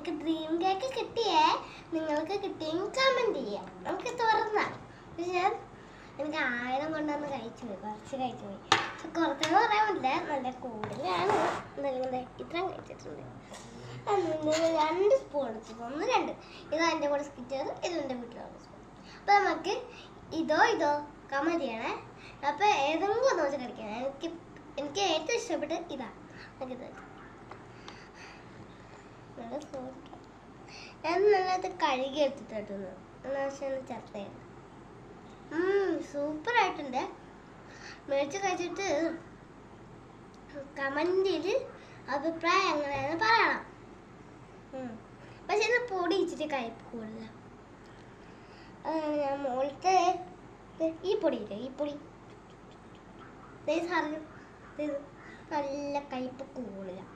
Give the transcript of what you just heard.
എനിക്ക് dream cake കിട്ടിയേ. നിങ്ങൾക്ക് കിട്ടിയെങ്കിൽ കമന്റ് ചെയ്യാം. നമുക്ക് തുറന്നാം. പക്ഷെ എനിക്ക് 1000 കൊണ്ടൊന്ന് കഴിച്ചു പോയി, കുറച്ച് കഴിച്ചു പോയി. പക്ഷെ കുറച്ചെന്ന് പറയാൻ പറ്റില്ല, നല്ല കൂടുതലാണ്. എന്തായാലും ഇത്രയും കഴിച്ചിട്ടുണ്ട്. 2 സ്പൂൺ എടുത്തിട്ട് 1 2 ഇതാ എൻ്റെ കൂടെ സ്കിറ്റർ, ഇത് എൻ്റെ വീട്ടിലുള്ള സ്പൂൺ. അപ്പോൾ നമുക്ക് ഇതോ കമന്റ് ചെയ്യണേ. അപ്പോൾ ഏതെങ്കിലും ഒന്ന് വെച്ച് കഴിക്കണം. എനിക്ക് ഏറ്റവും ഇഷ്ടപ്പെട്ട് ഇതാ. നമുക്കിത് നല്ല സോഫ്റ്റ്. ഞാൻ നല്ലത് കഴുകി എടുത്തിട്ടുണ്ട്. ചേർത്ത് സൂപ്പറായിട്ടുണ്ട്. മേടിച്ച് കഴിച്ചിട്ട് കമന്റിൽ അഭിപ്രായം എങ്ങനെയാണെന്ന് പറയണം. പക്ഷെ ഇത് പൊടി ഇച്ചിരി കയ്പ്പ് കൂടുതലാണ്. ഞാൻ മുകളിലത്തെ ഈ പൊടിയില്ലേ, ഈ പൊടി സാറിന് നല്ല കയ്പ്പ് കൂടുതലാണ്.